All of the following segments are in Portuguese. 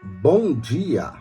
Bom dia,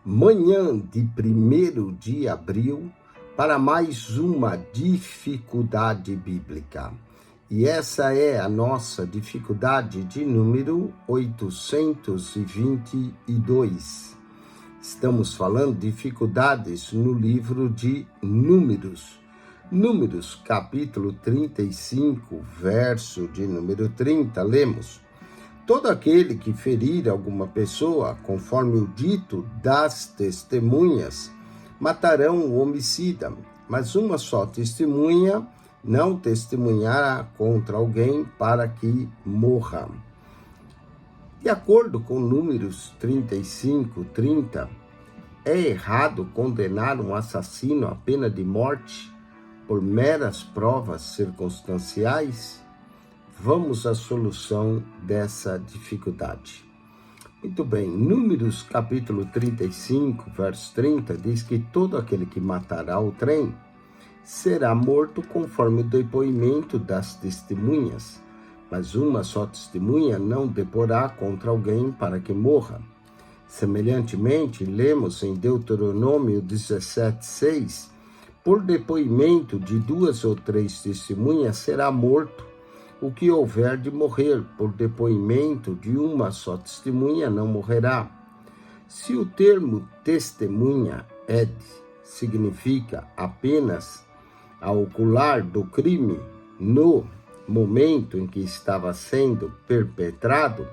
manhã de 1º de abril, para mais uma dificuldade bíblica. E essa é a nossa dificuldade de número 822. Estamos falando de dificuldades no livro de Números. Números, capítulo 35, verso de número 30, lemos: todo aquele que ferir alguma pessoa, conforme o dito das testemunhas, matarão o homicida, mas uma só testemunha não testemunhará contra alguém para que morra. De acordo com Números 35, 30, é errado condenar um assassino à pena de morte por meras provas circunstanciais? Vamos à solução dessa dificuldade. Muito bem, Números capítulo 35, verso 30, diz que todo aquele que matará o trem será morto conforme o depoimento das testemunhas, mas uma só testemunha não deporá contra alguém para que morra. Semelhantemente, lemos em Deuteronômio 17, 6, por depoimento de 2 ou 3 testemunhas será morto o que houver de morrer, por depoimento de uma só testemunha não morrerá. Se o termo testemunha significa apenas a ocular do crime no momento em que estava sendo perpetrado,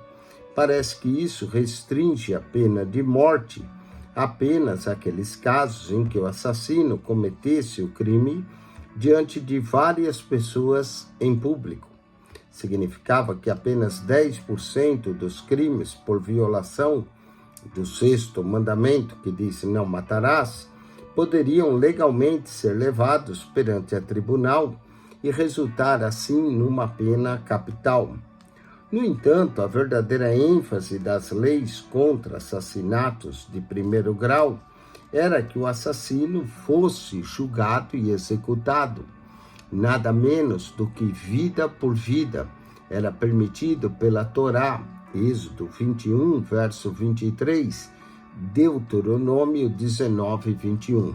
parece que isso restringe a pena de morte apenas àqueles casos em que o assassino cometesse o crime diante de várias pessoas em público. Significava que apenas 10% dos crimes por violação do 6º mandamento, que diz não matarás, poderiam legalmente ser levados perante a tribunal e resultar assim numa pena capital. No entanto, a verdadeira ênfase das leis contra assassinatos de 1º grau era que o assassino fosse julgado e executado. Nada menos do que vida por vida era permitido pela Torá, Êxodo 21, verso 23, Deuteronômio 19, 21.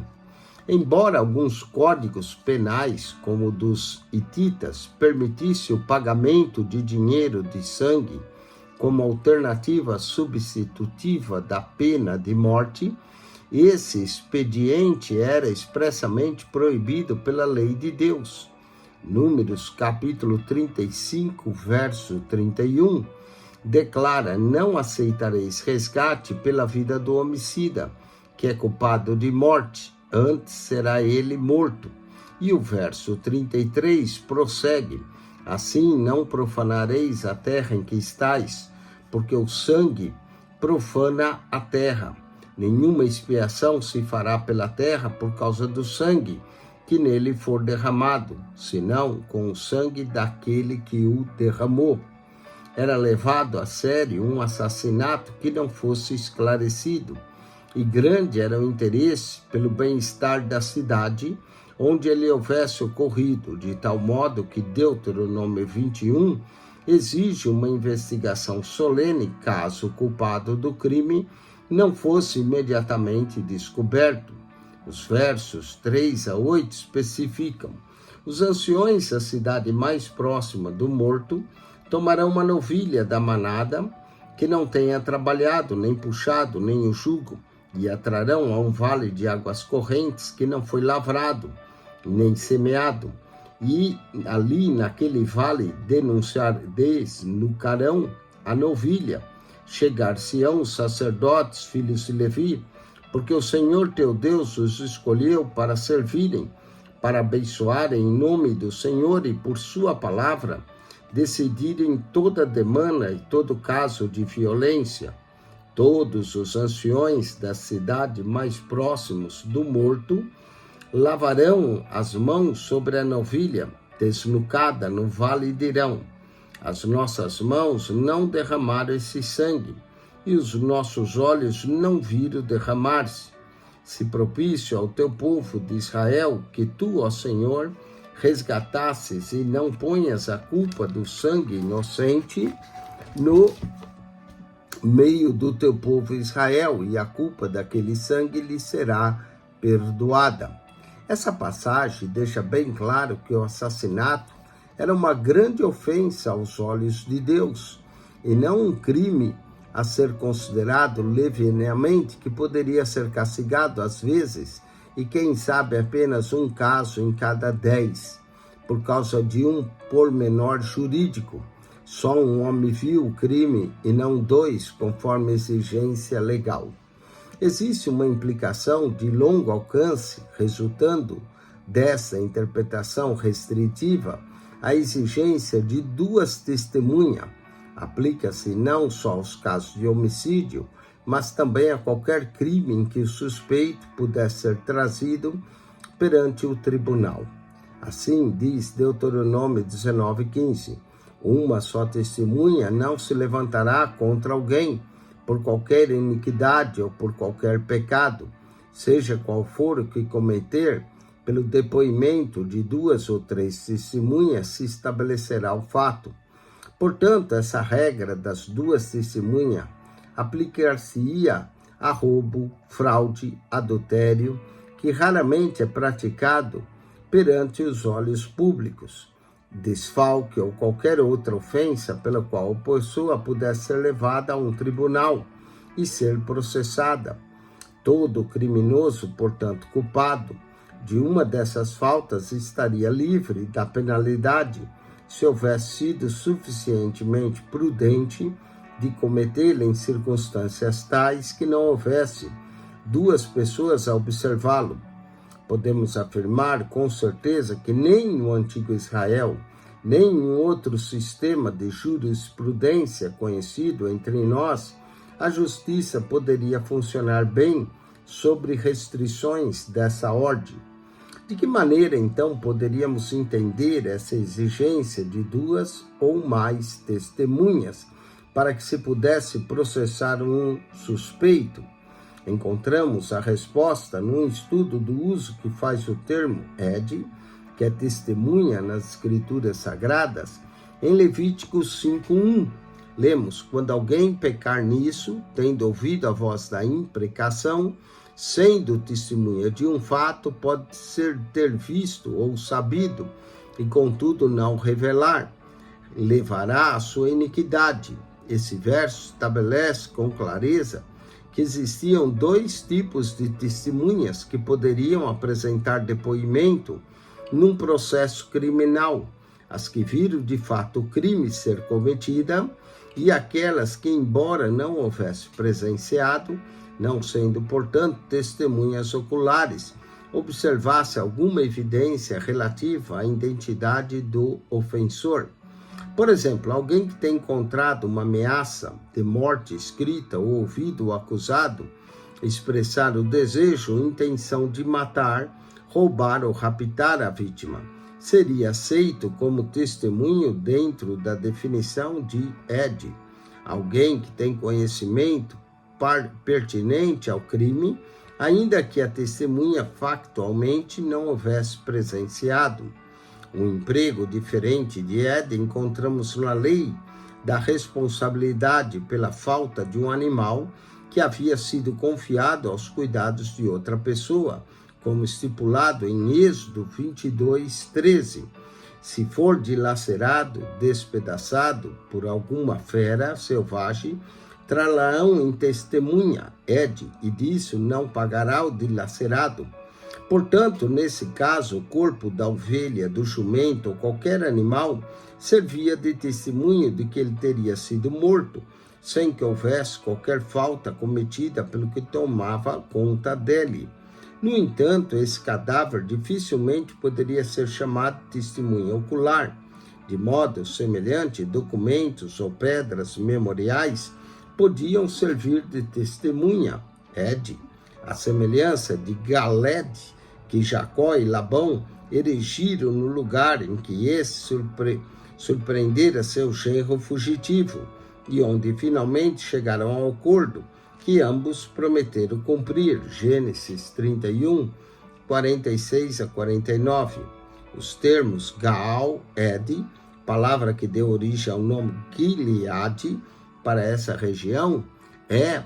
Embora alguns códigos penais, como o dos hititas, permitissem o pagamento de dinheiro de sangue como alternativa substitutiva da pena de morte, esse expediente era expressamente proibido pela lei de Deus. Números capítulo 35, verso 31, declara: não aceitareis resgate pela vida do homicida, que é culpado de morte, antes será ele morto. E o verso 33 prossegue: assim não profanareis a terra em que estais, porque o sangue profana a terra. Nenhuma expiação se fará pela terra por causa do sangue que nele for derramado, senão com o sangue daquele que o derramou. Era levado a sério um assassinato que não fosse esclarecido, e grande era o interesse pelo bem-estar da cidade onde ele houvesse ocorrido, de tal modo que Deuteronômio 21 exige uma investigação solene caso o culpado do crime não fosse imediatamente descoberto. Os versos 3 a 8 especificam: os anciões da cidade mais próxima do morto tomarão uma novilha da manada que não tenha trabalhado, nem puxado, nem o jugo, e a trarão a um vale de águas correntes que não foi lavrado, nem semeado, e ali naquele vale desnucarão a novilha. Chegar-se-ão os sacerdotes, filhos de Levi, porque o Senhor teu Deus os escolheu para servirem, para abençoarem em nome do Senhor e por sua palavra, decidirem toda demanda e todo caso de violência. Todos os anciões da cidade mais próximos do morto lavarão as mãos sobre a novilha desnucada no vale e dirão: as nossas mãos não derramaram esse sangue, e os nossos olhos não viram derramar-se. Se propício ao teu povo de Israel, que tu, ó Senhor, resgatasses e não ponhas a culpa do sangue inocente no meio do teu povo Israel, e a culpa daquele sangue lhe será perdoada. Essa passagem deixa bem claro que o assassinato era uma grande ofensa aos olhos de Deus, e não um crime a ser considerado levianamente, que poderia ser castigado às vezes, e quem sabe apenas um caso em cada 10, por causa de um pormenor jurídico. Só um homem viu o crime e não 2, conforme a exigência legal. Existe uma implicação de longo alcance, resultando dessa interpretação restritiva, a exigência de 2 testemunhas. Aplica-se não só aos casos de homicídio, mas também a qualquer crime em que o suspeito pudesse ser trazido perante o tribunal. Assim diz Deuteronômio 19:15, uma só testemunha não se levantará contra alguém por qualquer iniquidade ou por qualquer pecado, seja qual for o que cometer, pelo depoimento de 2 ou 3 testemunhas se estabelecerá o fato. Portanto, essa regra das 2 testemunhas aplicar-se-ia a roubo, fraude, adultério, que raramente é praticado perante os olhos públicos, desfalque ou qualquer outra ofensa pela qual a pessoa pudesse ser levada a um tribunal e ser processada. Todo criminoso, portanto culpado de uma dessas faltas, estaria livre da penalidade se houvesse sido suficientemente prudente de cometê-la em circunstâncias tais que não houvesse 2 pessoas a observá-lo. Podemos afirmar com certeza que nem no antigo Israel, nem em outro sistema de jurisprudência conhecido entre nós, a justiça poderia funcionar bem sobre restrições dessa ordem. De que maneira, então, poderíamos entender essa exigência de 2 ou mais testemunhas para que se pudesse processar um suspeito? Encontramos a resposta no estudo do uso que faz o termo ed, que é testemunha nas Escrituras Sagradas, em Levíticos 5:1. Lemos: quando alguém pecar nisso, tendo ouvido a voz da imprecação, sendo testemunha de um fato, pode ser ter visto ou sabido, e contudo não revelar, levará a sua iniquidade. Esse verso estabelece com clareza que existiam 2 tipos de testemunhas que poderiam apresentar depoimento num processo criminal: as que viram de fato o crime ser cometido e aquelas que, embora não houvesse presenciado, não sendo, portanto, testemunhas oculares, observasse alguma evidência relativa à identidade do ofensor. Por exemplo, alguém que tem encontrado uma ameaça de morte escrita ou ouvido o acusado expressar o desejo ou intenção de matar, roubar ou raptar a vítima, seria aceito como testemunho dentro da definição de ed. Alguém que tem conhecimento pertinente ao crime, ainda que a testemunha factualmente não houvesse presenciado. Um emprego diferente de ed encontramos na lei da responsabilidade pela falta de um animal que havia sido confiado aos cuidados de outra pessoa, como estipulado em Êxodo 22:13. Se for dilacerado, despedaçado por alguma fera selvagem, trá-la-ão em testemunha, ed, e disso não pagará o dilacerado. Portanto, nesse caso, o corpo da ovelha, do jumento ou qualquer animal servia de testemunho de que ele teria sido morto, sem que houvesse qualquer falta cometida pelo que tomava conta dele. No entanto, esse cadáver dificilmente poderia ser chamado de testemunha ocular. De modo semelhante, documentos ou pedras memoriais podiam servir de testemunha, ed. A semelhança de Galed, que Jacó e Labão erigiram no lugar em que esse surpreendera seu genro fugitivo, e onde finalmente chegaram ao acordo que ambos prometeram cumprir. Gênesis 31, 46 a 49. Os termos Gaal, palavra que deu origem ao nome Gileade para essa região, é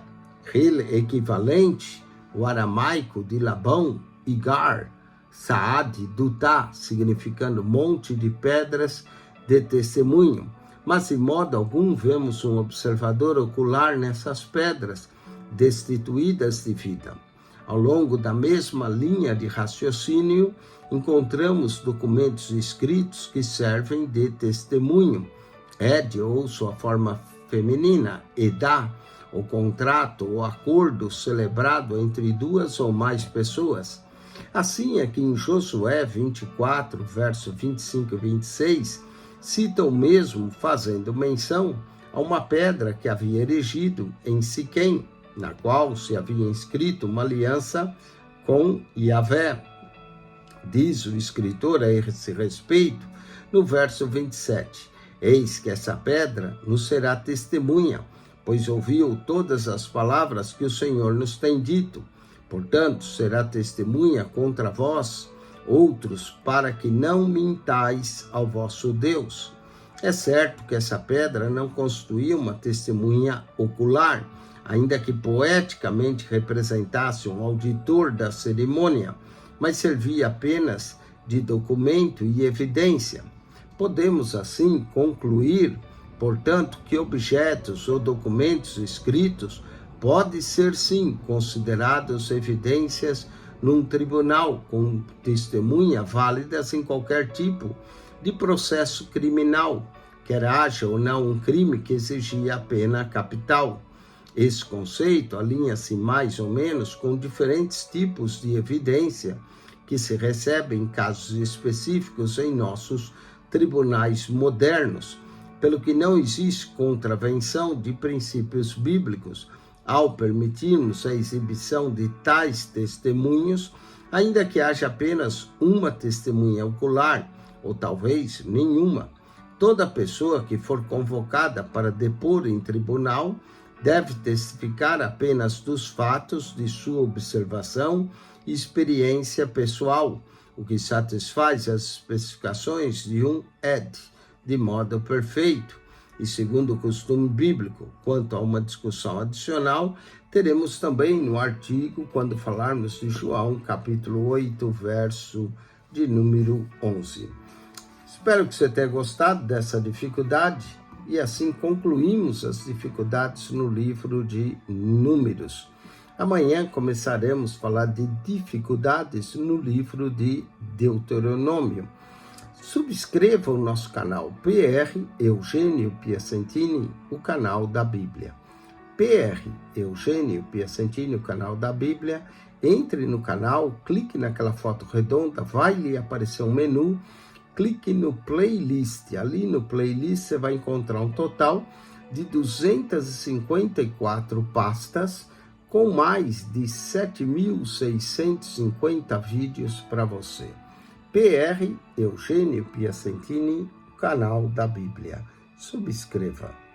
equivalente ao aramaico de Labão, Igar, Saad, Dutá, significando monte de pedras de testemunho. Mas, de modo algum, vemos um observador ocular nessas pedras, destituídas de vida. Ao longo da mesma linha de raciocínio, encontramos documentos escritos que servem de testemunho. Ed, ou sua forma feminina, Edá, o contrato ou acordo celebrado entre duas ou mais pessoas. Assim é que em Josué 24, verso 25 e 26, cita o mesmo fazendo menção a uma pedra que havia erigido em Siquém, na qual se havia inscrito uma aliança com Yahvé. Diz o escritor a esse respeito no verso 27, eis que essa pedra nos será testemunha, pois ouviu todas as palavras que o Senhor nos tem dito. Portanto, será testemunha contra vós, outros, para que não mintais ao vosso Deus. É certo que essa pedra não constituía uma testemunha ocular, ainda que poeticamente representasse um auditor da cerimônia, mas servia apenas de documento e evidência. Podemos, assim, concluir, portanto, que objetos ou documentos escritos podem ser, sim, considerados evidências num tribunal, com testemunha válidas em qualquer tipo de processo criminal, quer haja ou não um crime que exigia a pena capital. Esse conceito alinha-se mais ou menos com diferentes tipos de evidência que se recebem em casos específicos em nossos tribunais modernos, pelo que não existe contravenção de princípios bíblicos ao permitirmos a exibição de tais testemunhos, ainda que haja apenas uma testemunha ocular, ou talvez nenhuma. Toda pessoa que for convocada para depor em tribunal deve testificar apenas dos fatos de sua observação e experiência pessoal, o que satisfaz as especificações de um ed, de modo perfeito. E segundo o costume bíblico, quanto a uma discussão adicional, teremos também no artigo, quando falarmos de João, capítulo 8, verso de número 11. Espero que você tenha gostado dessa dificuldade e assim concluímos as dificuldades no livro de Números. Amanhã começaremos a falar de dificuldades no livro de Deuteronômio. Subscreva o nosso canal PR Eugênio Piacentini, o canal da Bíblia. PR Eugênio Piacentini, o canal da Bíblia. Entre no canal, clique naquela foto redonda, vai lhe aparecer um menu, clique no playlist. Ali no playlist você vai encontrar um total de 254 pastas com mais de 7.650 vídeos para você. PR Eugênio Piacentini, canal da Bíblia. Subscreva.